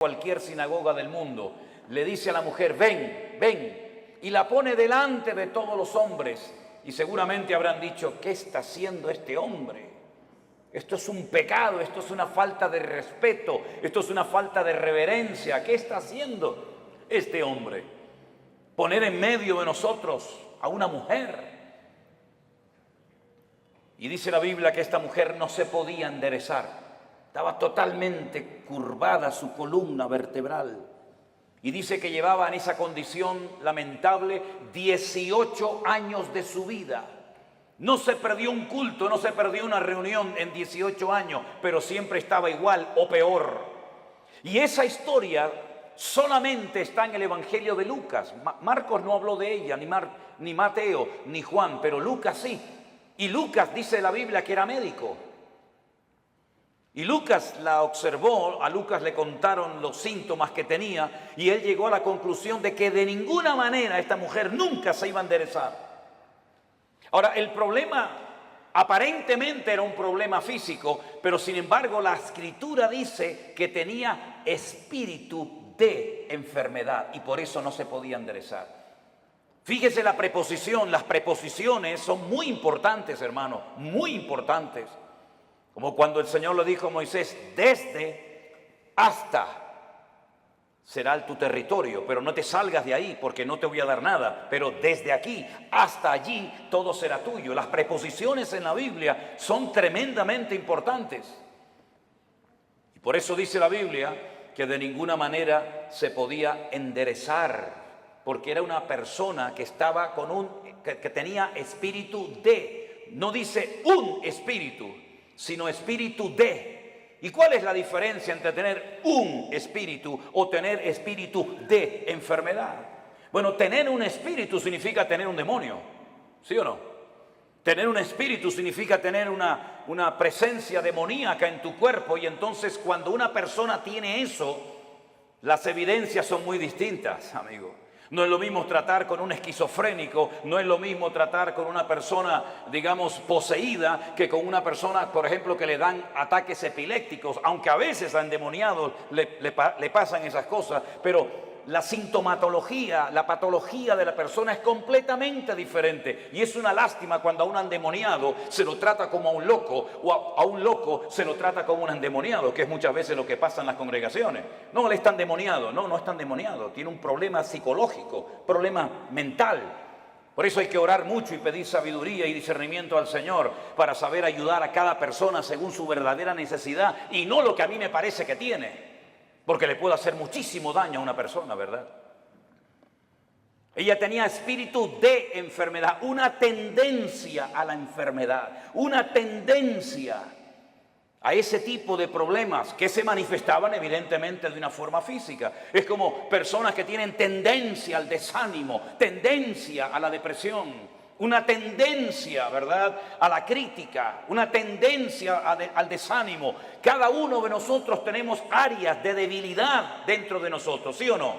cualquier sinagoga del mundo, le dice a la mujer, ven, ven, y la pone delante de todos los hombres, y seguramente habrán dicho, ¿qué está haciendo este hombre? Esto es un pecado, esto es una falta de respeto, esto es una falta de reverencia. ¿Qué está haciendo este hombre? Poner en medio de nosotros a una mujer. Y dice la Biblia que esta mujer no se podía enderezar. Estaba totalmente curvada su columna vertebral. Y dice que llevaba en esa condición lamentable 18 años de su vida. No se perdió un culto, no se perdió una reunión en 18 años, pero siempre estaba igual o peor. Y esa historia solamente está en el Evangelio de Lucas. Marcos no habló de ella, ni Mateo, ni Juan, pero Lucas sí. Y Lucas dice la Biblia que era médico. Y Lucas la observó, a Lucas le contaron los síntomas que tenía y él llegó a la conclusión de que de ninguna manera esta mujer nunca se iba a enderezar. Ahora, el problema aparentemente era un problema físico, pero sin embargo la Escritura dice que tenía espíritu de enfermedad y por eso no se podía enderezar. Fíjese la preposición, las preposiciones son muy importantes, hermano, muy importantes. Como cuando el Señor le dijo a Moisés, desde hasta será tu territorio, pero no te salgas de ahí porque no te voy a dar nada, pero desde aquí hasta allí todo será tuyo. Las preposiciones en la Biblia son tremendamente importantes. Y por eso dice la Biblia que de ninguna manera se podía enderezar, porque era una persona que estaba que tenía espíritu de, no dice un espíritu, sino espíritu de. ¿Y cuál es la diferencia entre tener un espíritu o tener espíritu de enfermedad? Bueno, tener un espíritu significa tener un demonio, ¿sí o no? Tener un espíritu significa tener una presencia demoníaca en tu cuerpo, y entonces cuando una persona tiene eso, las evidencias son muy distintas, amigo. No es lo mismo tratar con un esquizofrénico, no es lo mismo tratar con una persona, digamos, poseída, que con una persona, por ejemplo, que le dan ataques epilépticos, aunque a veces a endemoniados le pasan esas cosas, pero la sintomatología, la patología de la persona es completamente diferente. Y es una lástima cuando a un endemoniado se lo trata como a un loco, o a un loco se lo trata como un endemoniado, que es muchas veces lo que pasa en las congregaciones. No, él está endemoniado. No, no está endemoniado. Tiene un problema psicológico, problema mental. Por eso hay que orar mucho y pedir sabiduría y discernimiento al Señor para saber ayudar a cada persona según su verdadera necesidad y no lo que a mí me parece que tiene. Porque le puede hacer muchísimo daño a una persona, ¿verdad? Ella tenía espíritu de enfermedad, una tendencia a la enfermedad, una tendencia a ese tipo de problemas que se manifestaban evidentemente de una forma física. Es como personas que tienen tendencia al desánimo, tendencia a la depresión, una tendencia, ¿verdad?, a la crítica, una tendencia al desánimo. Cada uno de nosotros tenemos áreas de debilidad dentro de nosotros, ¿sí o no?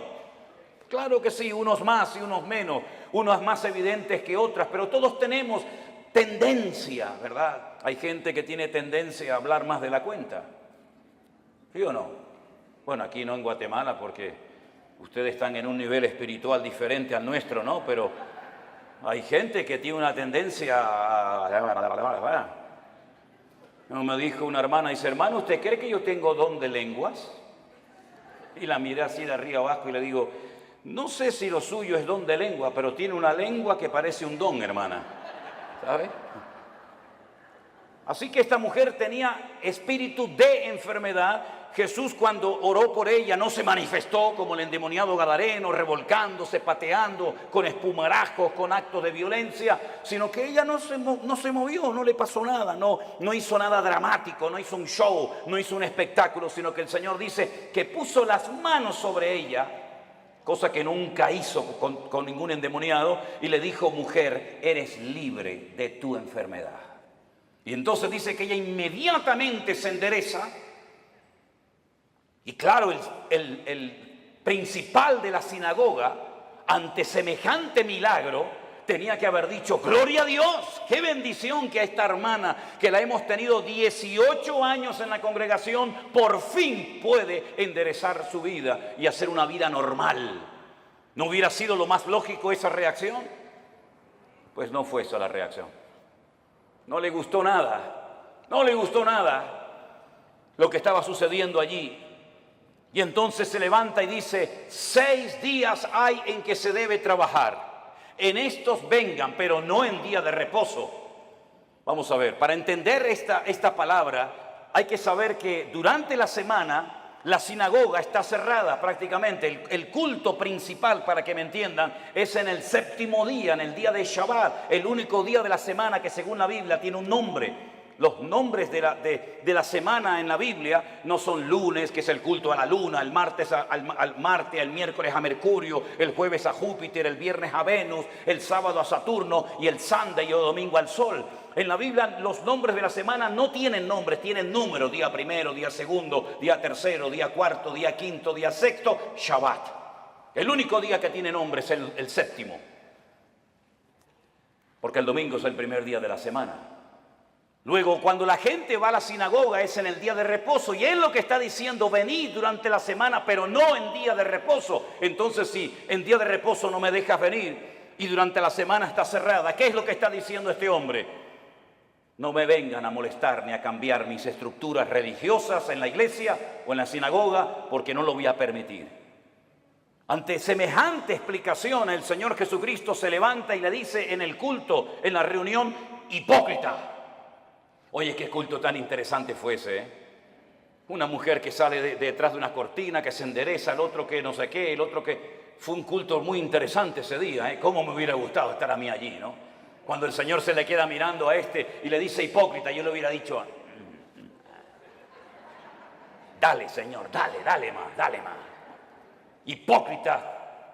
Claro que sí, unos más y unos menos, unas más evidentes que otras, pero todos tenemos tendencia, ¿verdad? Hay gente que tiene tendencia a hablar más de la cuenta, ¿sí o no? Bueno, aquí no en Guatemala porque ustedes están en un nivel espiritual diferente al nuestro, ¿no? Pero hay gente que tiene una tendencia a... Me dijo una hermana, dice, hermano, ¿usted cree que yo tengo don de lenguas? Y la miré así de arriba abajo y le digo, no sé si lo suyo es don de lengua, pero tiene una lengua que parece un don, hermana. ¿Sabe? Así que esta mujer tenía espíritu de enfermedad. Jesús, cuando oró por ella, no se manifestó como el endemoniado gadareno, revolcándose, pateando, con espumarajos, con actos de violencia, sino que ella no se movió, no le pasó nada, no hizo nada dramático, no hizo un show, no hizo un espectáculo, sino que el Señor dice que puso las manos sobre ella, cosa que nunca hizo con ningún endemoniado, y le dijo, mujer, eres libre de tu enfermedad. Y entonces dice que ella inmediatamente se endereza. Y claro, el principal de la sinagoga, ante semejante milagro, tenía que haber dicho: gloria a Dios, qué bendición que a esta hermana, que la hemos tenido 18 años en la congregación, por fin puede enderezar su vida y hacer una vida normal. ¿No hubiera sido lo más lógico esa reacción? Pues no fue esa la reacción. No le gustó nada, no le gustó nada lo que estaba sucediendo allí. Y entonces se levanta y dice: 6 días hay en que se debe trabajar. En estos vengan, pero no en día de reposo. Vamos a ver, para entender esta palabra hay que saber que durante la semana la sinagoga está cerrada prácticamente. El culto principal, para que me entiendan, es en el 7º día, en el día de Shabbat, el único día de la semana que según la Biblia tiene un nombre. Los nombres de la semana en la Biblia no son lunes, que es el culto a la luna, el martes al Marte, el miércoles a Mercurio, el jueves a Júpiter, el viernes a Venus, el sábado a Saturno y el Sunday o domingo al Sol. En la Biblia los nombres de la semana no tienen nombres, tienen números: día primero, día segundo, día tercero, día cuarto, día quinto, día sexto, Shabbat. El único día que tiene nombre es el 7º, porque el domingo es el primer día de la semana. Luego, cuando la gente va a la sinagoga es en el día de reposo, y él lo que está diciendo: venid durante la semana, pero no en día de reposo. Entonces, si en día de reposo no me dejas venir y durante la semana está cerrada, ¿qué es lo que está diciendo este hombre? No me vengan a molestar ni a cambiar mis estructuras religiosas en la iglesia o en la sinagoga, porque no lo voy a permitir. Ante semejante explicación, el Señor Jesucristo se levanta y le dice en el culto, en la reunión: hipócrita. Oye, qué culto tan interesante fue ese, ¿eh? Una mujer que sale detrás de una cortina, que se endereza, el otro que no sé qué, el otro que... Fue un culto muy interesante ese día, ¿eh? Cómo me hubiera gustado estar a mí allí, ¿no? Cuando el Señor se le queda mirando a este y le dice hipócrita, yo le hubiera dicho: dale, Señor, dale más. Hipócrita,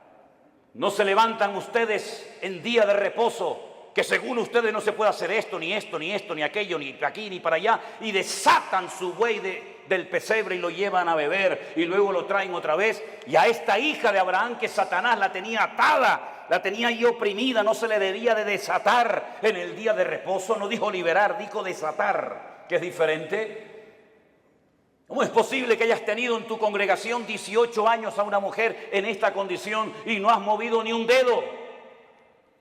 ¿no se levantan ustedes en día de reposo, que según ustedes no se puede hacer esto, ni aquello, ni aquí, ni para allá, y desatan su buey del pesebre y lo llevan a beber y luego lo traen otra vez? Y a esta hija de Abraham, que Satanás la tenía atada, la tenía ahí oprimida, no se le debía de desatar en el día de reposo. No dijo liberar, dijo desatar, que es diferente. ¿Cómo es posible que hayas tenido en tu congregación 18 años a una mujer en esta condición y no has movido ni un dedo?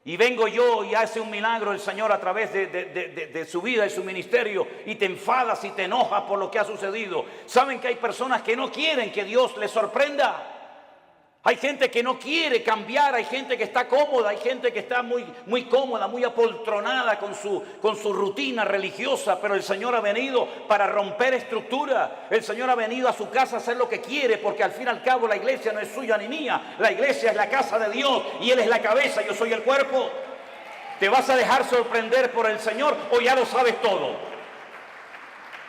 Y vengo yo y hace un milagro el Señor a través de su vida y su ministerio, y te enfadas y te enojas por lo que ha sucedido. ¿Saben que hay personas que no quieren que Dios les sorprenda? Hay gente que no quiere cambiar, hay gente que está cómoda, hay gente que está muy cómoda, muy apoltronada con su rutina religiosa, pero el Señor ha venido para romper estructura. El Señor ha venido a su casa a hacer lo que quiere, porque al fin y al cabo la iglesia no es suya ni mía. La iglesia es la casa de Dios y Él es la cabeza, yo soy el cuerpo. ¿Te vas a dejar sorprender por el Señor o ya lo sabes todo?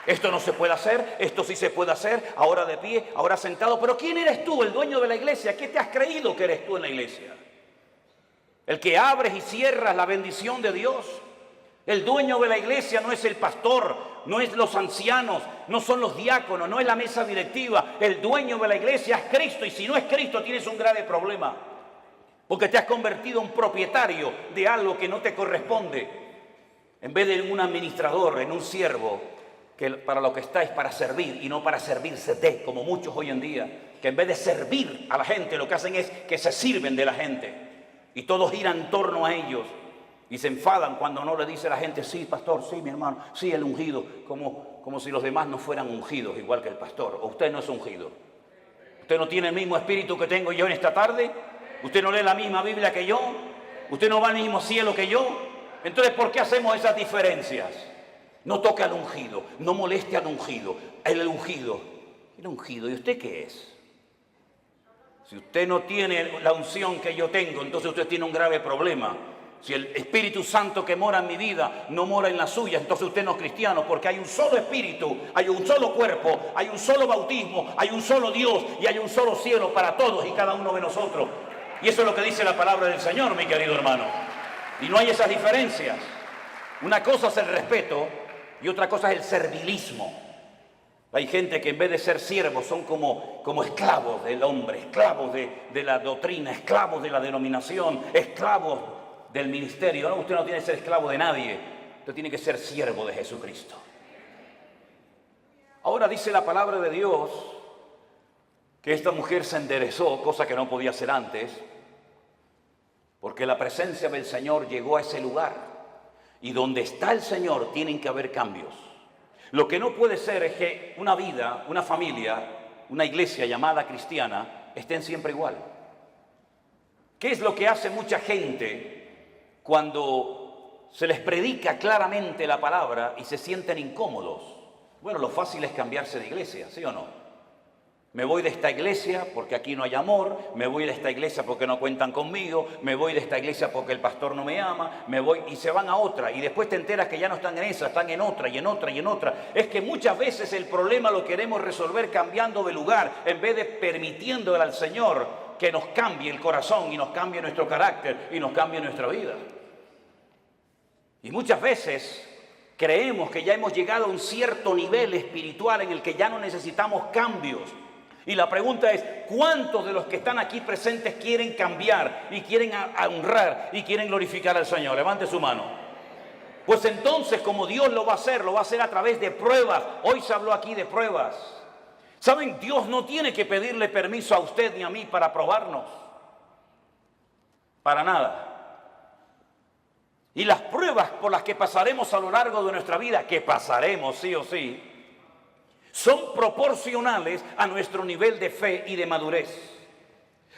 Esto no se puede hacer, esto sí se puede hacer, ahora de pie, ahora sentado. Pero ¿quién eres tú, el dueño de la iglesia? ¿Qué te has creído que eres tú en la iglesia? El que abres y cierras la bendición de Dios. El dueño de la iglesia no es el pastor, no es los ancianos, no son los diáconos, no es la mesa directiva. El dueño de la iglesia es Cristo, y si no es Cristo tienes un grave problema, porque te has convertido en propietario de algo que no te corresponde. En vez de un administrador, en un siervo, que para lo que está es para servir y no para servirse de, como muchos hoy en día, que en vez de servir a la gente lo que hacen es que se sirven de la gente y todo gira en torno a ellos, y se enfadan cuando no le dice a la gente: sí, pastor, sí, mi hermano, sí, el ungido, como si los demás no fueran ungidos igual que el pastor. ¿O usted no es ungido? ¿Usted no tiene el mismo espíritu que tengo yo en esta tarde? ¿Usted no lee la misma Biblia que yo? ¿Usted no va al mismo cielo que yo? Entonces, ¿por qué hacemos esas diferencias? No toque al ungido, no moleste al ungido. El ungido, ¿y usted qué es? Si usted no tiene la unción que yo tengo, entonces usted tiene un grave problema. Si el Espíritu Santo que mora en mi vida no mora en la suya, entonces usted no es cristiano, porque hay un solo Espíritu, hay un solo cuerpo, hay un solo bautismo, hay un solo Dios y hay un solo cielo para todos y cada uno de nosotros. Y eso es lo que dice la palabra del Señor, mi querido hermano. Y no hay esas diferencias. Una cosa es el respeto y otra cosa es el servilismo. Hay gente que en vez de ser siervos son como esclavos del hombre, esclavos de la doctrina, esclavos de la denominación, esclavos del ministerio. No, usted no tiene que ser esclavo de nadie, usted tiene que ser siervo de Jesucristo. Ahora dice la palabra de Dios que esta mujer se enderezó, cosa que no podía hacer antes, porque la presencia del Señor llegó a ese lugar. Y donde está el Señor tienen que haber cambios. Lo que no puede ser es que una vida, una familia, una iglesia llamada cristiana estén siempre igual. ¿Qué es lo que hace mucha gente cuando se les predica claramente la palabra y se sienten incómodos? Bueno, lo fácil es cambiarse de iglesia, ¿sí o no? Me voy de esta iglesia porque aquí no hay amor, me voy de esta iglesia porque no cuentan conmigo, me voy de esta iglesia porque el pastor no me ama, me voy y se van a otra y después te enteras que ya no están en esa, están en otra y en otra y en otra. Es que muchas veces el problema lo queremos resolver cambiando de lugar en vez de permitiéndole al Señor que nos cambie el corazón y nos cambie nuestro carácter y nos cambie nuestra vida. Y muchas veces creemos que ya hemos llegado a un cierto nivel espiritual en el que ya no necesitamos cambios. Y la pregunta es, ¿cuántos de los que están aquí presentes quieren cambiar y quieren honrar y quieren glorificar al Señor? Levante su mano. Pues entonces, como Dios lo va a hacer a través de pruebas. Hoy se habló aquí de pruebas. ¿Saben? Dios no tiene que pedirle permiso a usted ni a mí para probarnos. Para nada. Y las pruebas por las que pasaremos a lo largo de nuestra vida, que pasaremos sí o sí, son proporcionales a nuestro nivel de fe y de madurez.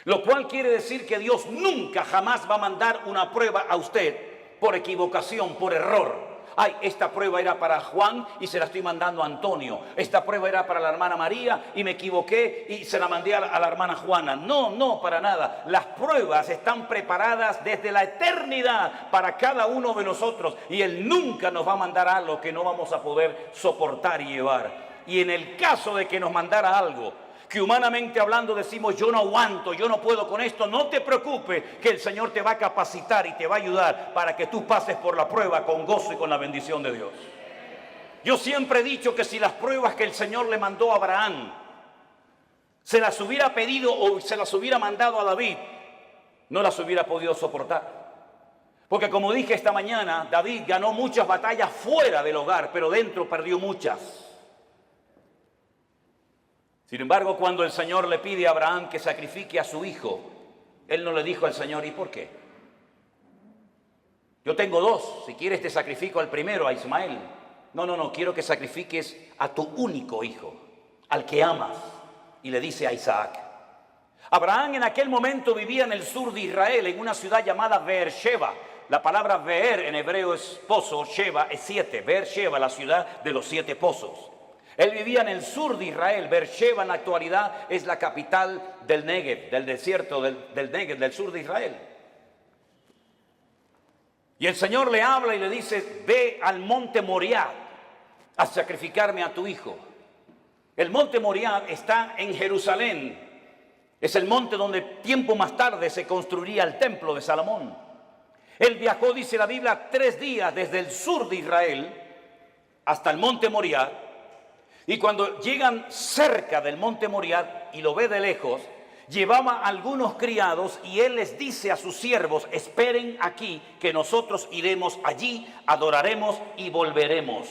Lo cual quiere decir que Dios nunca jamás va a mandar una prueba a usted por equivocación, por error. Ay, esta prueba era para Juan y se la estoy mandando a Antonio. Esta prueba era para la hermana María y me equivoqué y se la mandé a la hermana Juana. No, para nada. Las pruebas están preparadas desde la eternidad para cada uno de nosotros. Y Él nunca nos va a mandar algo que no vamos a poder soportar y llevar. Y en el caso de que nos mandara algo que humanamente hablando decimos yo no aguanto, yo no puedo con esto, no te preocupes que el Señor te va a capacitar y te va a ayudar para que tú pases por la prueba con gozo y con la bendición de Dios. Yo siempre he dicho que si las pruebas que el Señor le mandó a Abraham se las hubiera pedido o se las hubiera mandado a David, no las hubiera podido soportar. Porque como dije esta mañana, David ganó muchas batallas fuera del hogar, pero dentro perdió muchas. Sin embargo, cuando el Señor le pide a Abraham que sacrifique a su hijo, él no le dijo al Señor, ¿y por qué? Yo tengo dos, si quieres te sacrifico al primero, a Ismael. No, quiero que sacrifiques a tu único hijo, al que amas. Y le dice a Isaac. Abraham en aquel momento vivía en el sur de Israel, en una ciudad llamada Beersheba. La palabra Beer en hebreo es pozo, Sheba es 7. Beersheba, la ciudad de los 7 pozos. Él vivía en el sur de Israel. Beersheba en la actualidad es la capital del Negev, del desierto del Negev, del sur de Israel. Y el Señor le habla y le dice, ve al monte Moriah a sacrificarme a tu hijo. El monte Moriah está en Jerusalén. Es el monte donde tiempo más tarde se construiría el templo de Salomón. Él viajó, dice la Biblia, 3 días desde el sur de Israel hasta el monte Moriah. Y cuando llegan cerca del monte Moriah y lo ve de lejos, llevaba a algunos criados y él les dice a sus siervos, esperen aquí que nosotros iremos allí, adoraremos y volveremos.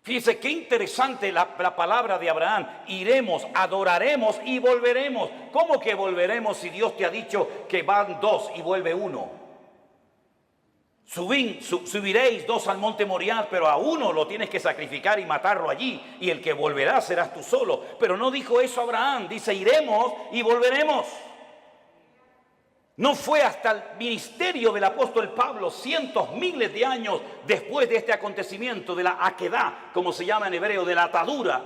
Fíjense qué interesante la palabra de Abraham, iremos, adoraremos y volveremos. ¿Cómo que volveremos si Dios te ha dicho que van 2 y vuelve 1? Subiréis 2 al monte Moriah, pero a uno lo tienes que sacrificar y matarlo allí, y el que volverá serás tú solo. Pero no dijo eso Abraham, dice iremos y volveremos. No fue hasta el ministerio del apóstol Pablo, cientos, miles de años después de este acontecimiento, de la aquedá, como se llama en hebreo, de la atadura,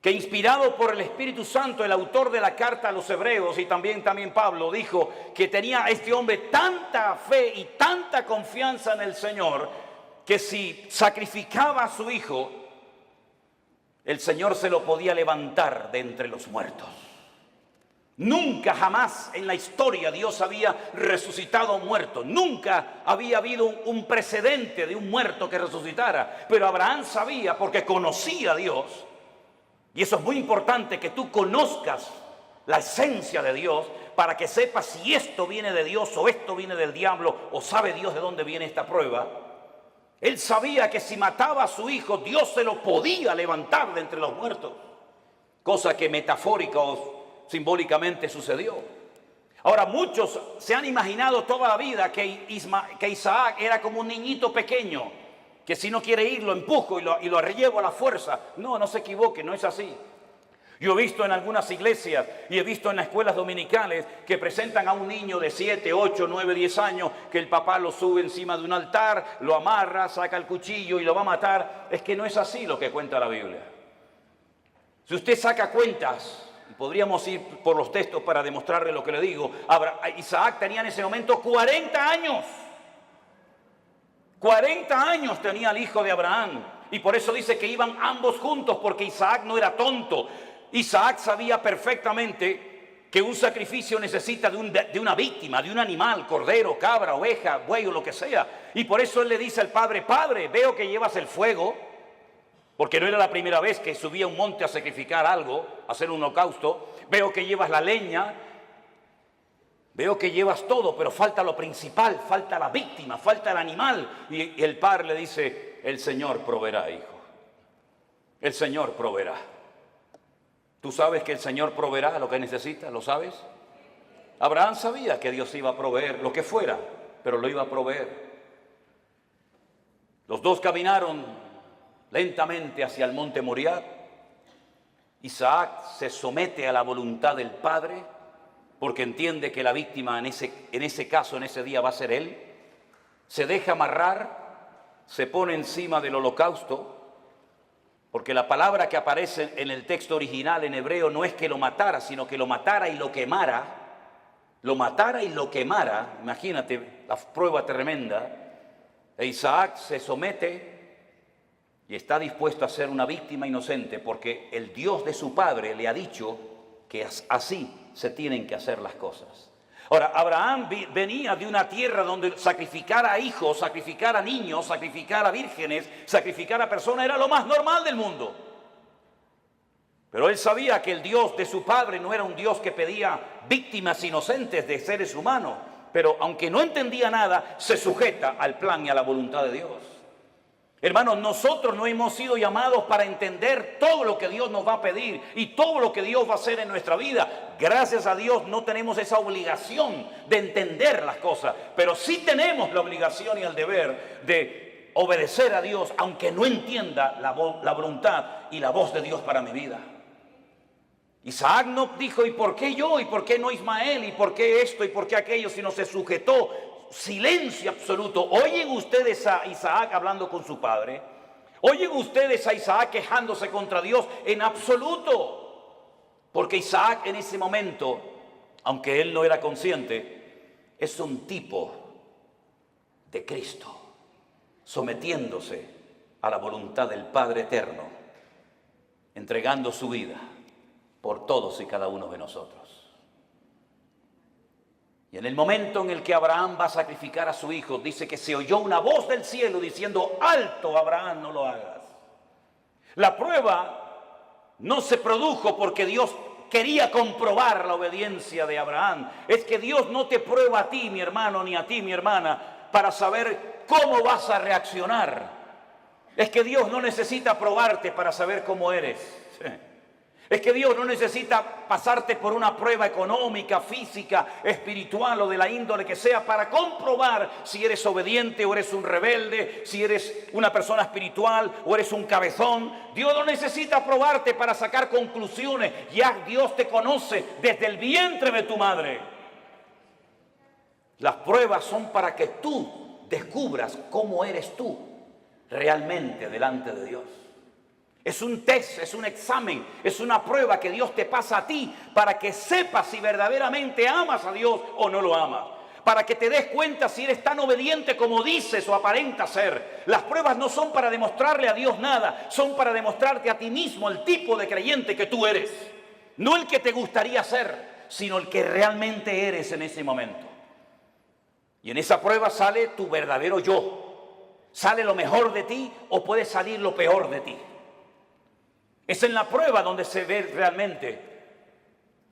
que inspirado por el Espíritu Santo, el autor de la carta a los hebreos y también Pablo dijo que tenía este hombre tanta fe y tanta confianza en el Señor que si sacrificaba a su hijo, el Señor se lo podía levantar de entre los muertos. Nunca jamás en la historia Dios había resucitado a un muerto. Nunca había habido un precedente de un muerto que resucitara. Pero Abraham sabía porque conocía a Dios. Y eso es muy importante, que tú conozcas la esencia de Dios, para que sepa si esto viene de Dios o esto viene del diablo, o sabe Dios de dónde viene esta prueba. Él sabía que si mataba a su hijo, Dios se lo podía levantar de entre los muertos, cosa que metafórica o simbólicamente sucedió. Ahora, muchos se han imaginado toda la vida que Isaac era como un niñito pequeño, que si no quiere ir lo empujo y lo llevo a la fuerza. No, no se equivoque, no es así. Yo he visto en algunas iglesias y he visto en las escuelas dominicales que presentan a un niño de 7, 8, 9, 10 años, que el papá lo sube encima de un altar, lo amarra, saca el cuchillo y lo va a matar. Es que no es así lo que cuenta la Biblia. Si usted saca cuentas, y podríamos ir por los textos para demostrarle lo que le digo, Isaac tenía en ese momento 40 años. 40 años tenía el hijo de Abraham. Y por eso dice que iban ambos juntos, porque Isaac no era tonto. Isaac sabía perfectamente que un sacrificio necesita de una víctima, de un animal, cordero, cabra, oveja, buey o lo que sea. Y por eso él le dice al padre: Padre, veo que llevas el fuego, porque no era la primera vez que subía a un monte a sacrificar algo, a hacer un holocausto. Veo que llevas la leña, veo que llevas todo, pero falta lo principal, falta la víctima, falta el animal. Y el padre le dice: el Señor proveerá, hijo. El Señor proveerá. ¿Tú sabes que el Señor proveerá lo que necesitas? ¿Lo sabes? Abraham sabía que Dios iba a proveer lo que fuera, pero lo iba a proveer. Los dos caminaron lentamente hacia el monte Moriah. Isaac se somete a la voluntad del Padre, porque entiende que la víctima en ese caso, en ese día, va a ser él. Se deja amarrar, se pone encima del holocausto, porque la palabra que aparece en el texto original en hebreo no es que lo matara, sino que lo matara y lo quemara. Lo matara y lo quemara. Imagínate la prueba tremenda. E Isaac se somete y está dispuesto a ser una víctima inocente, porque el Dios de su padre le ha dicho que así se tienen que hacer las cosas. Ahora, Abraham venía de una tierra donde sacrificar a hijos, sacrificar a niños, sacrificar a vírgenes, sacrificar a personas era lo más normal del mundo. Pero él sabía que el Dios de su padre no era un Dios que pedía víctimas inocentes de seres humanos. Pero aunque no entendía nada, se sujeta al plan y a la voluntad de Dios. Hermanos, nosotros no hemos sido llamados para entender todo lo que Dios nos va a pedir y todo lo que Dios va a hacer en nuestra vida. Gracias a Dios no tenemos esa obligación de entender las cosas, pero sí tenemos la obligación y el deber de obedecer a Dios, aunque no entienda la voluntad y la voz de Dios para mi vida. Isaac no dijo: ¿y por qué yo? ¿Y por qué no Ismael? ¿Y por qué esto? ¿Y por qué aquello? Sino se sujetó. Silencio absoluto. ¿Oyen ustedes a Isaac hablando con su padre? ¿Oyen ustedes a Isaac quejándose contra Dios? En absoluto. Porque Isaac en ese momento, aunque él no era consciente, es un tipo de Cristo, sometiéndose a la voluntad del Padre eterno, entregando su vida por todos y cada uno de nosotros. Y en el momento en el que Abraham va a sacrificar a su hijo, dice que se oyó una voz del cielo diciendo: alto, Abraham, no lo hagas. La prueba no se produjo porque Dios quería comprobar la obediencia de Abraham. Es que Dios no te prueba a ti, mi hermano, ni a ti, mi hermana, para saber cómo vas a reaccionar. Es que Dios no necesita probarte para saber cómo eres. Es que Dios no necesita pasarte por una prueba económica, física, espiritual o de la índole que sea para comprobar si eres obediente o eres un rebelde, si eres una persona espiritual o eres un cabezón. Dios no necesita probarte para sacar conclusiones. Ya Dios te conoce desde el vientre de tu madre. Las pruebas son para que tú descubras cómo eres tú realmente delante de Dios. Es un test, es un examen, es una prueba que Dios te pasa a ti para que sepas si verdaderamente amas a Dios o no lo amas. Para que te des cuenta si eres tan obediente como dices o aparentas ser. Las pruebas no son para demostrarle a Dios nada, son para demostrarte a ti mismo el tipo de creyente que tú eres. No el que te gustaría ser, sino el que realmente eres en ese momento. Y en esa prueba sale tu verdadero yo. Sale lo mejor de ti o puede salir lo peor de ti. Es en la prueba donde se ve realmente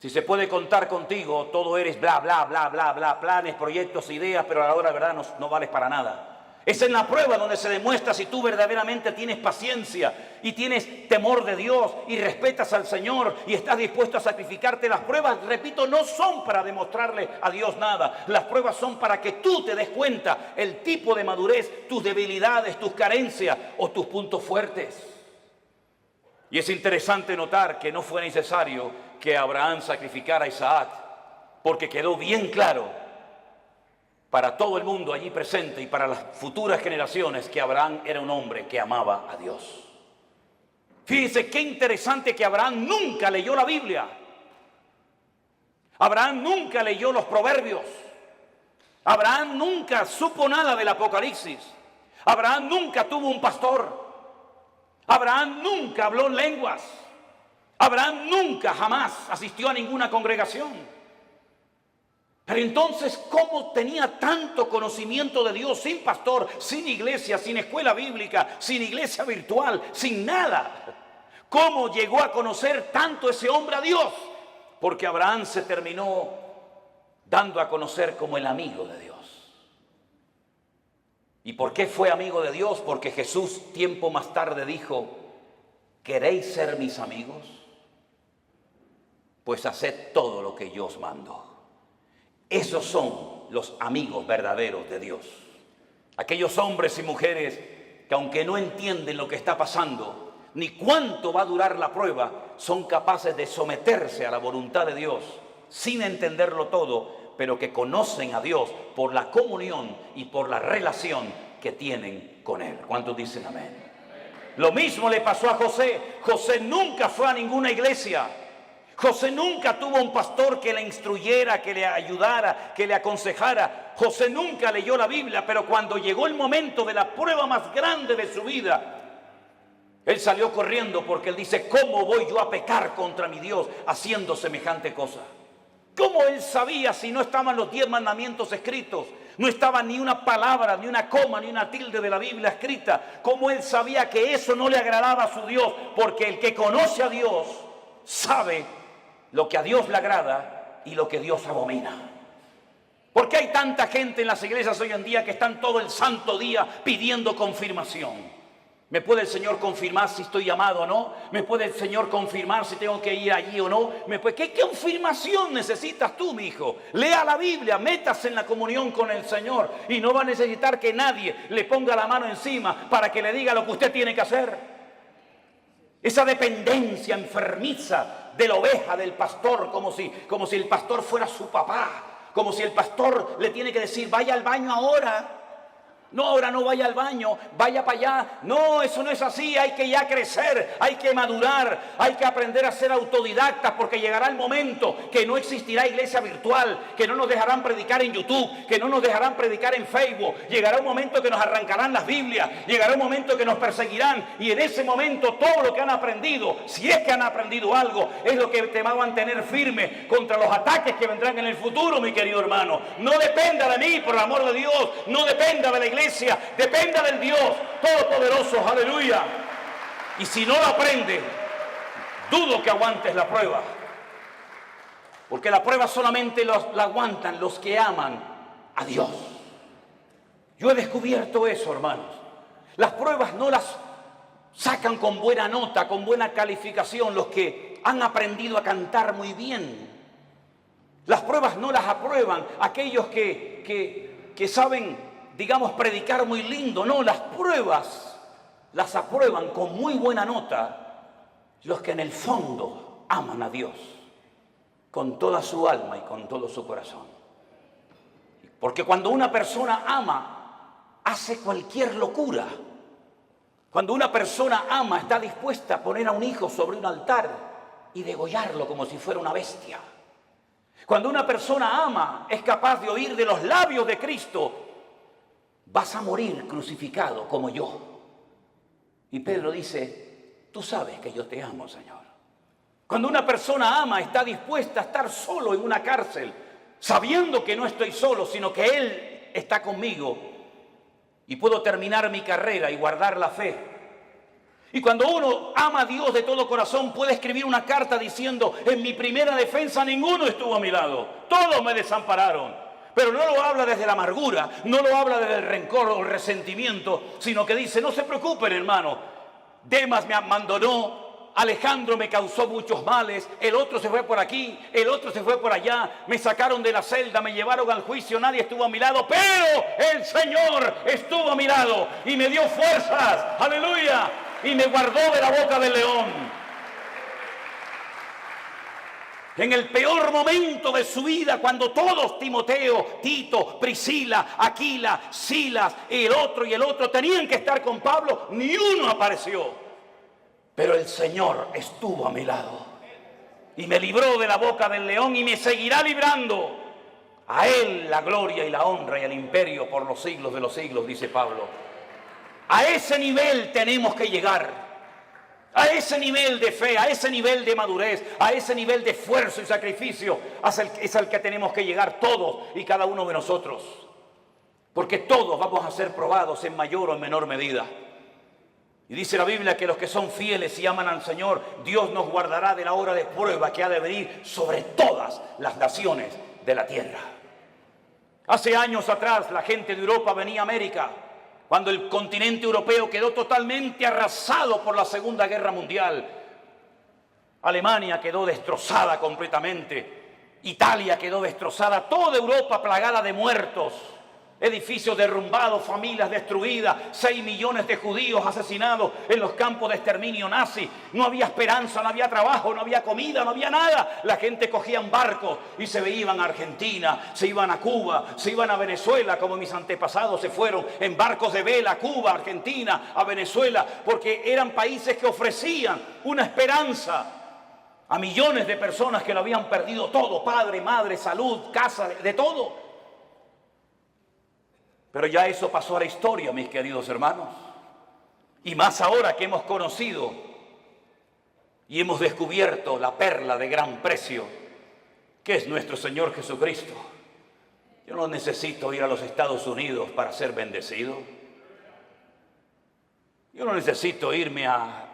Si se puede contar contigo, todo eres bla, bla, bla, bla, bla, planes, proyectos, ideas, pero a la hora de verdad no vales para nada. Es en la prueba donde se demuestra si tú verdaderamente tienes paciencia y tienes temor de Dios y respetas al Señor y estás dispuesto a sacrificarte. Las pruebas, repito, no son para demostrarle a Dios nada. Las pruebas son para que tú te des cuenta el tipo de madurez, tus debilidades, tus carencias o tus puntos fuertes. Y es interesante notar que no fue necesario que Abraham sacrificara a Isaac, porque quedó bien claro para todo el mundo allí presente y para las futuras generaciones que Abraham era un hombre que amaba a Dios. Fíjense qué interesante que Abraham nunca leyó la Biblia. Abraham nunca leyó los Proverbios. Abraham nunca supo nada del Apocalipsis. Abraham nunca tuvo un pastor. Abraham nunca habló lenguas. Abraham nunca, jamás asistió a ninguna congregación. Pero entonces, ¿cómo tenía tanto conocimiento de Dios sin pastor, sin iglesia, sin escuela bíblica, sin iglesia virtual, sin nada? ¿Cómo llegó a conocer tanto ese hombre a Dios? Porque Abraham se terminó dando a conocer como el amigo de Dios. ¿Y por qué fue amigo de Dios? Porque Jesús tiempo más tarde dijo: ¿queréis ser mis amigos? Pues haced todo lo que yo os mando. Esos son los amigos verdaderos de Dios. Aquellos hombres y mujeres que, aunque no entienden lo que está pasando, ni cuánto va a durar la prueba, son capaces de someterse a la voluntad de Dios, sin entenderlo todo, pero que conocen a Dios por la comunión y por la relación que tienen con Él. ¿Cuántos dicen amén? Lo mismo le pasó a José. José nunca fue a ninguna iglesia. José nunca tuvo un pastor que le instruyera, que le ayudara, que le aconsejara. José nunca leyó la Biblia, pero cuando llegó el momento de la prueba más grande de su vida, él salió corriendo porque él dice: ¿cómo voy yo a pecar contra mi Dios haciendo semejante cosa? ¿Cómo él sabía si no estaban los 10 mandamientos escritos? No estaba ni una palabra, ni una coma, ni una tilde de la Biblia escrita. ¿Cómo él sabía que eso no le agradaba a su Dios? Porque el que conoce a Dios sabe lo que a Dios le agrada y lo que Dios abomina. ¿Por qué hay tanta gente en las iglesias hoy en día que están todo el santo día pidiendo confirmación? ¿Me puede el Señor confirmar si estoy llamado o no? ¿Me puede el Señor confirmar si tengo que ir allí o no? ¿Qué confirmación necesitas tú, mi hijo? Lea la Biblia, métase en la comunión con el Señor y no va a necesitar que nadie le ponga la mano encima para que le diga lo que usted tiene que hacer. Esa dependencia enfermiza de la oveja, del pastor, como si el pastor fuera su papá, como si el pastor le tiene que decir: vaya al baño ahora. No, ahora no vaya al baño, vaya para allá. No, eso no es así. Hay que ya crecer, hay que madurar, hay que aprender a ser autodidactas, porque llegará el momento que no existirá iglesia virtual, que no nos dejarán predicar en YouTube, que no nos dejarán predicar en Facebook. Llegará un momento que nos arrancarán las Biblias, llegará un momento que nos perseguirán, y en ese momento todo lo que han aprendido, si es que han aprendido algo, es lo que te va a mantener firme contra los ataques que vendrán en el futuro, mi querido hermano. No dependa de mí, por el amor de Dios, no dependa de la iglesia, dependa del Dios Todopoderoso, aleluya. Y si no lo aprende, dudo que aguantes la prueba, porque la prueba solamente la aguantan los que aman a Dios. Yo he descubierto eso, hermanos. Las pruebas no las sacan con buena nota, con buena calificación los que han aprendido a cantar muy bien. Las pruebas no las aprueban aquellos que saben, digamos, predicar muy lindo. No, las pruebas las aprueban con muy buena nota los que en el fondo aman a Dios con toda su alma y con todo su corazón. Porque cuando una persona ama, hace cualquier locura. Cuando una persona ama, está dispuesta a poner a un hijo sobre un altar y degollarlo como si fuera una bestia. Cuando una persona ama, es capaz de oír de los labios de Cristo: vas a morir crucificado como yo. Y Pedro dice: tú sabes que yo te amo, Señor. Cuando una persona ama, está dispuesta a estar solo en una cárcel, sabiendo que no estoy solo, sino que Él está conmigo, y puedo terminar mi carrera y guardar la fe. Y cuando uno ama a Dios de todo corazón, puede escribir una carta diciendo: en mi primera defensa ninguno estuvo a mi lado, todos me desampararon. Pero no lo habla desde la amargura, no lo habla desde el rencor o el resentimiento, sino que dice: no se preocupen, hermano, Demas me abandonó, Alejandro me causó muchos males, el otro se fue por aquí, el otro se fue por allá, me sacaron de la celda, me llevaron al juicio, nadie estuvo a mi lado, pero el Señor estuvo a mi lado y me dio fuerzas, aleluya, y me guardó de la boca del león. En el peor momento de su vida, cuando todos, Timoteo, Tito, Priscila, Aquila, Silas, y el otro, tenían que estar con Pablo, ni uno apareció. Pero el Señor estuvo a mi lado y me libró de la boca del león y me seguirá librando. A Él la gloria y la honra y el imperio por los siglos de los siglos, dice Pablo. A ese nivel tenemos que llegar, a ese nivel de fe, a ese nivel de madurez, a ese nivel de esfuerzo y sacrificio, es al que tenemos que llegar todos y cada uno de nosotros. Porque todos vamos a ser probados en mayor o en menor medida. Y dice la Biblia que los que son fieles y aman al Señor, Dios nos guardará de la hora de prueba que ha de venir sobre todas las naciones de la tierra. Hace años atrás la gente de Europa venía a América, cuando el continente europeo quedó totalmente arrasado por la Segunda Guerra Mundial. Alemania quedó destrozada completamente, Italia quedó destrozada, toda Europa plagada de muertos, edificios derrumbados, familias destruidas, 6 millones de judíos asesinados en los campos de exterminio nazi. No había esperanza, no había trabajo, no había comida, no había nada. La gente cogía barcos y se iban a Argentina, se iban a Cuba, se iban a Venezuela, como mis antepasados se fueron en barcos de vela a Cuba, Argentina, a Venezuela, porque eran países que ofrecían una esperanza a millones de personas que lo habían perdido todo: padre, madre, salud, casa, de todo. Pero ya eso pasó a la historia, mis queridos hermanos. Y más ahora que hemos conocido y hemos descubierto la perla de gran precio, que es nuestro Señor Jesucristo. Yo no necesito ir a los Estados Unidos para ser bendecido. Yo no necesito irme a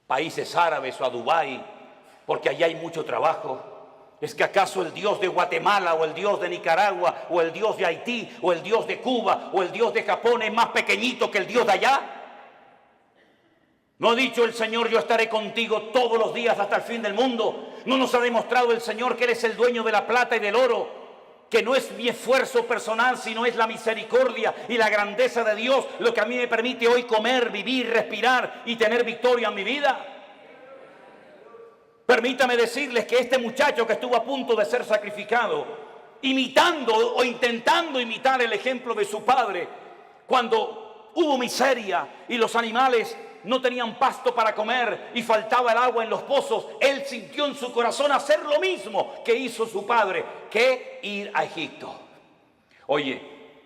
países árabes o a Dubái, porque allá hay mucho trabajo. ¿Es que acaso el Dios de Guatemala o el Dios de Nicaragua o el Dios de Haití o el Dios de Cuba o el Dios de Japón es más pequeñito que el Dios de allá? ¿No ha dicho el Señor: yo estaré contigo todos los días hasta el fin del mundo? ¿No nos ha demostrado el Señor que Él es el dueño de la plata y del oro? Que no es mi esfuerzo personal, sino es la misericordia y la grandeza de Dios lo que a mí me permite hoy comer, vivir, respirar y tener victoria en mi vida. Permítame decirles que este muchacho que estuvo a punto de ser sacrificado, imitando o intentando imitar el ejemplo de su padre, cuando hubo miseria y los animales no tenían pasto para comer y faltaba el agua en los pozos, él sintió en su corazón hacer lo mismo que hizo su padre, que ir a Egipto. Oye,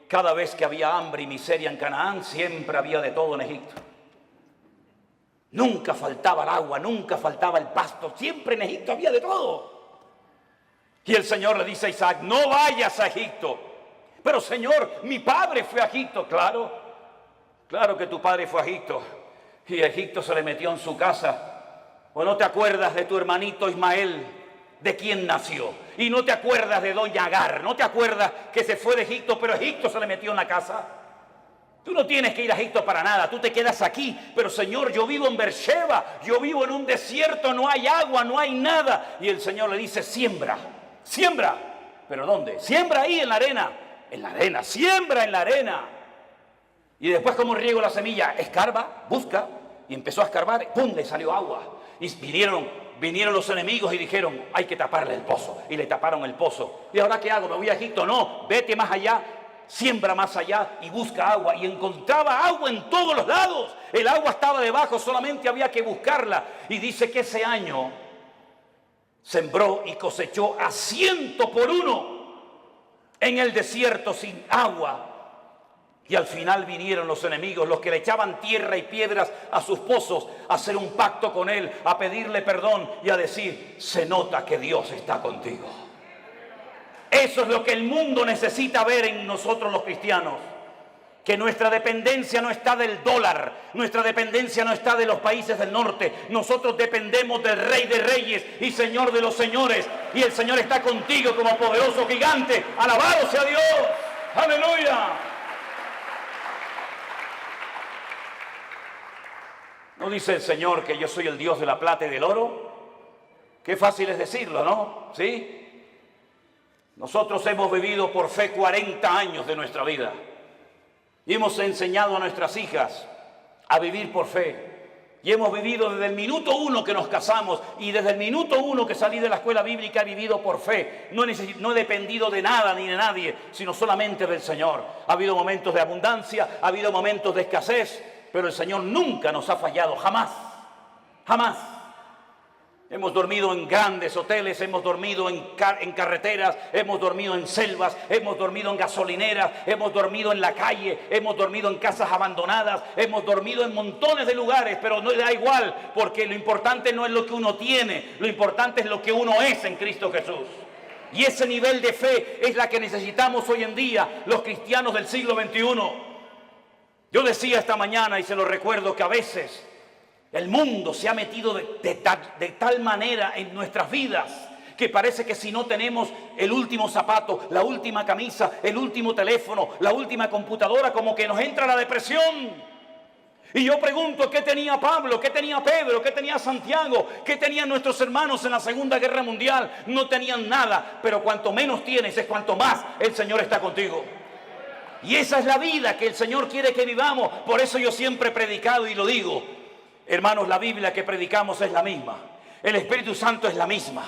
cada vez que había hambre y miseria en Canaán, siempre había de todo en Egipto. Nunca faltaba el agua, nunca faltaba el pasto, siempre en Egipto había de todo. Y el Señor le dice a Isaac: no vayas a Egipto. Pero Señor, mi padre fue a Egipto. Claro que tu padre fue a Egipto. Y Egipto se le metió en su casa. ¿O no te acuerdas de tu hermanito Ismael, de quién nació? Y no te acuerdas de doña Agar, no te acuerdas que se fue de Egipto, pero Egipto se le metió en la casa. Tú no tienes que ir a Egipto para nada, tú te quedas aquí. Pero Señor, yo vivo en Beersheba, yo vivo en un desierto, no hay agua, no hay nada. Y el Señor le dice: siembra, siembra. ¿Pero dónde? Siembra ahí en la arena, siembra en la arena. Y después, ¿cómo riego la semilla? Escarba, busca. Y empezó a escarbar, ¡pum!, le salió agua. Y vinieron los enemigos y dijeron: hay que taparle el pozo. Y le taparon el pozo. ¿Y ahora qué hago? ¿Me voy a Egipto? No, vete más allá. Siembra más allá y busca agua. Y encontraba agua en todos los lados. El agua estaba debajo, solamente había que buscarla. Y dice que ese año sembró y cosechó a 100 por 1 en el desierto sin agua. Y al final vinieron los enemigos, los que le echaban tierra y piedras a sus pozos, a hacer un pacto con él, a pedirle perdón y a decir: se nota que Dios está contigo. Eso es lo que el mundo necesita ver en nosotros los cristianos. que nuestra dependencia no está del dólar, nuestra dependencia no está de los países del norte. Nosotros dependemos del Rey de Reyes y Señor de los señores. Y el Señor está contigo como poderoso gigante. ¡Alabado sea Dios! ¡Aleluya! ¿No dice el Señor que yo soy el Dios de la plata y del oro? Qué fácil es decirlo, ¿no? ¿Sí? Nosotros hemos vivido por fe 40 años de nuestra vida. Y hemos enseñado a nuestras hijas a vivir por fe. Y hemos vivido desde el minuto 1 que nos casamos y desde el minuto 1 que salí de la escuela bíblica he vivido por fe. No he dependido de nada ni de nadie, sino solamente del Señor. Ha habido momentos de abundancia, ha habido momentos de escasez, pero el Señor nunca nos ha fallado, jamás, jamás. Hemos dormido en grandes hoteles, hemos dormido en carreteras, hemos dormido en selvas, hemos dormido en gasolineras, hemos dormido en la calle, hemos dormido en casas abandonadas, hemos dormido en montones de lugares, pero no da igual, porque lo importante no es lo que uno tiene, lo importante es lo que uno es en Cristo Jesús. Y ese nivel de fe es la que necesitamos hoy en día los cristianos del siglo XXI. Yo decía esta mañana y se lo recuerdo que a veces el mundo se ha metido de tal manera en nuestras vidas que parece que si no tenemos el último zapato, la última camisa, el último teléfono, la última computadora, como que nos entra la depresión. Y yo pregunto, ¿qué tenía Pablo? ¿Qué tenía Pedro? ¿Qué tenía Santiago? ¿Qué tenían nuestros hermanos en la Segunda Guerra Mundial? No tenían nada, pero cuanto menos tienes es cuanto más el Señor está contigo. Y esa es la vida que el Señor quiere que vivamos. Por eso yo siempre he predicado y lo digo. Hermanos, la Biblia que predicamos es la misma. El Espíritu Santo es la misma.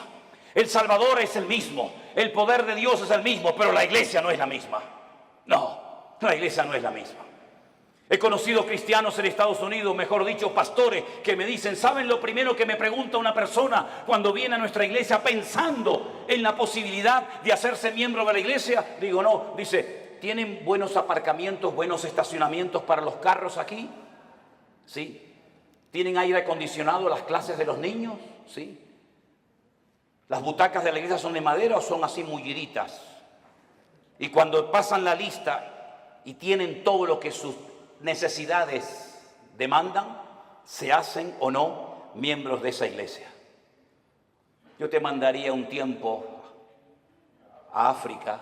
El Salvador es el mismo. El poder de Dios es el mismo, pero la iglesia no es la misma. No, la iglesia no es la misma. He conocido cristianos en Estados Unidos, mejor dicho, pastores, que me dicen, ¿saben lo primero que me pregunta una persona cuando viene a nuestra iglesia pensando en la posibilidad de hacerse miembro de la iglesia? Digo, no, dice, ¿tienen buenos aparcamientos, buenos estacionamientos para los carros aquí? Sí. ¿Tienen aire acondicionado las clases de los niños? Sí. ¿Las butacas de la iglesia son de madera o son así mulliditas? Y cuando pasan la lista y tienen todo lo que sus necesidades demandan, ¿se hacen o no miembros de esa iglesia? Yo te mandaría un tiempo a África,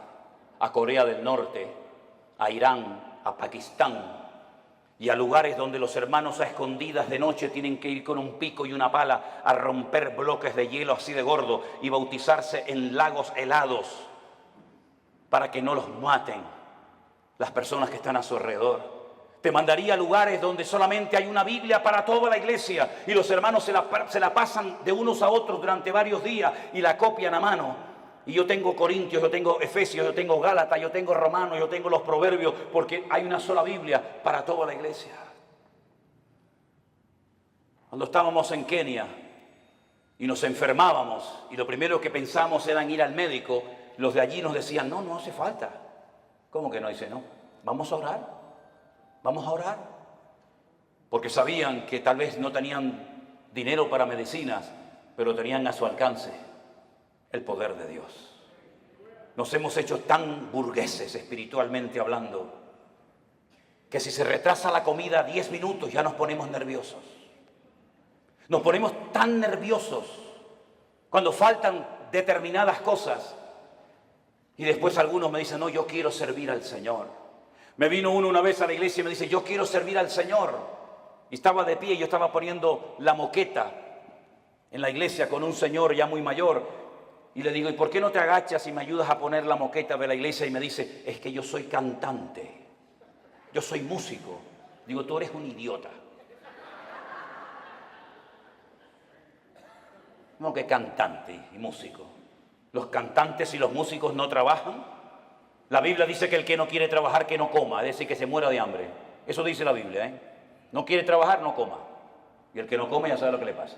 a Corea del Norte, a Irán, a Pakistán, y a lugares donde los hermanos a escondidas de noche tienen que ir con un pico y una pala a romper bloques de hielo así de gordo y bautizarse en lagos helados para que no los maten las personas que están a su alrededor. Te mandaría a lugares donde solamente hay una Biblia para toda la iglesia y los hermanos se la pasan de unos a otros durante varios días y la copian a mano. Y yo tengo Corintios, yo tengo Efesios, yo tengo Gálatas, yo tengo Romanos, yo tengo los Proverbios, porque hay una sola Biblia para toda la iglesia. Cuando estábamos en Kenia y nos enfermábamos y lo primero que pensamos era en ir al médico, los de allí nos decían, no, no hace falta. ¿Cómo que no? Dice, no, vamos a orar, vamos a orar. Porque sabían que tal vez no tenían dinero para medicinas, pero tenían a su alcance el poder de Dios. Nos hemos hecho tan burgueses espiritualmente hablando que si se retrasa la comida 10 minutos ya nos ponemos nerviosos. Nos ponemos tan nerviosos cuando faltan determinadas cosas y después algunos me dicen, no, yo quiero servir al Señor. Me vino uno una vez a la iglesia y me dice, yo quiero servir al Señor. Y estaba de pie y yo estaba poniendo la moqueta en la iglesia con un señor ya muy mayor. Y le digo, ¿y por qué no te agachas y me ayudas a poner la moqueta de la iglesia? Y me dice, es que yo soy cantante, yo soy músico. Digo, tú eres un idiota. ¿Cómo que cantante y músico? ¿Los cantantes y los músicos no trabajan? La Biblia dice que el que no quiere trabajar, que no coma, es decir, que se muera de hambre. Eso dice la Biblia, ¿eh? No quiere trabajar, no coma. Y el que no come ya sabe lo que le pasa.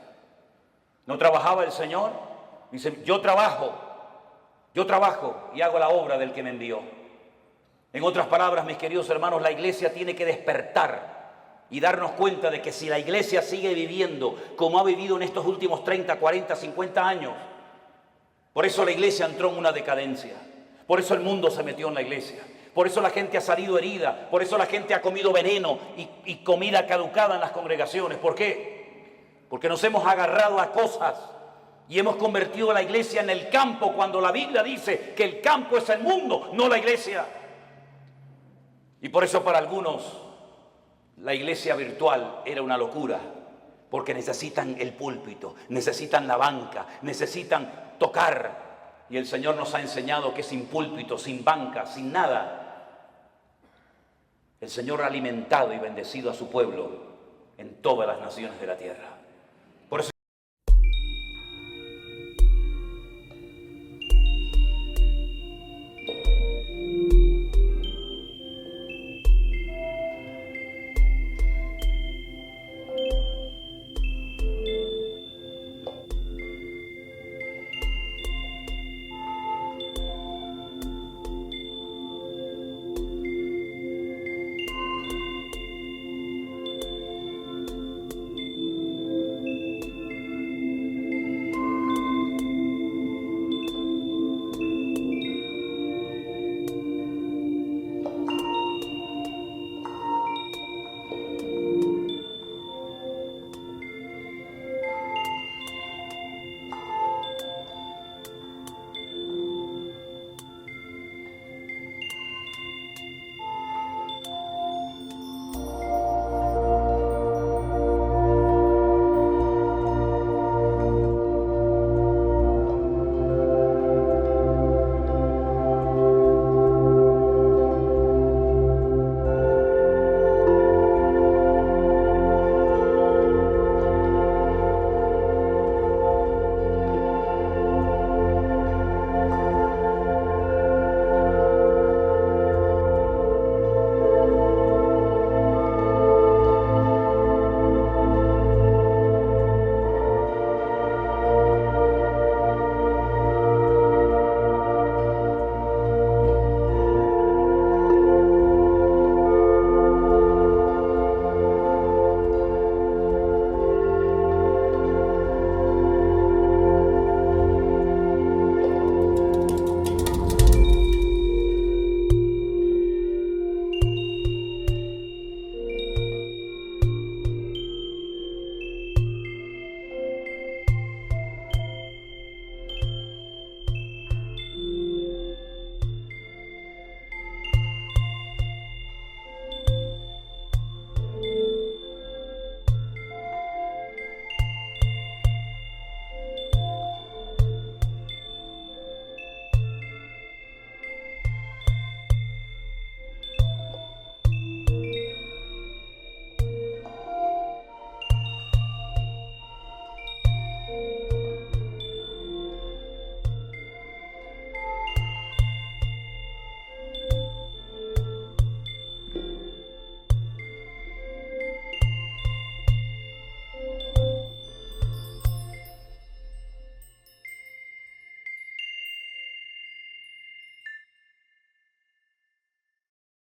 ¿No trabajaba el Señor? Dice, yo trabajo y hago la obra del que me envió. En otras palabras, mis queridos hermanos, la iglesia tiene que despertar y darnos cuenta de que si la iglesia sigue viviendo como ha vivido en estos últimos 30, 40, 50 años, por eso la iglesia entró en una decadencia, por eso el mundo se metió en la iglesia, Por eso la gente ha salido herida, por eso la gente ha comido veneno y comida caducada en las congregaciones. ¿Por qué? Porque nos hemos agarrado a cosas y hemos convertido la iglesia en el campo, cuando la Biblia dice que el campo es el mundo, no la iglesia. Y por eso para algunos la iglesia virtual era una locura, porque necesitan el púlpito, necesitan la banca, necesitan tocar. Y el Señor nos ha enseñado que sin púlpito, sin banca, sin nada, el Señor ha alimentado y bendecido a su pueblo en todas las naciones de la tierra.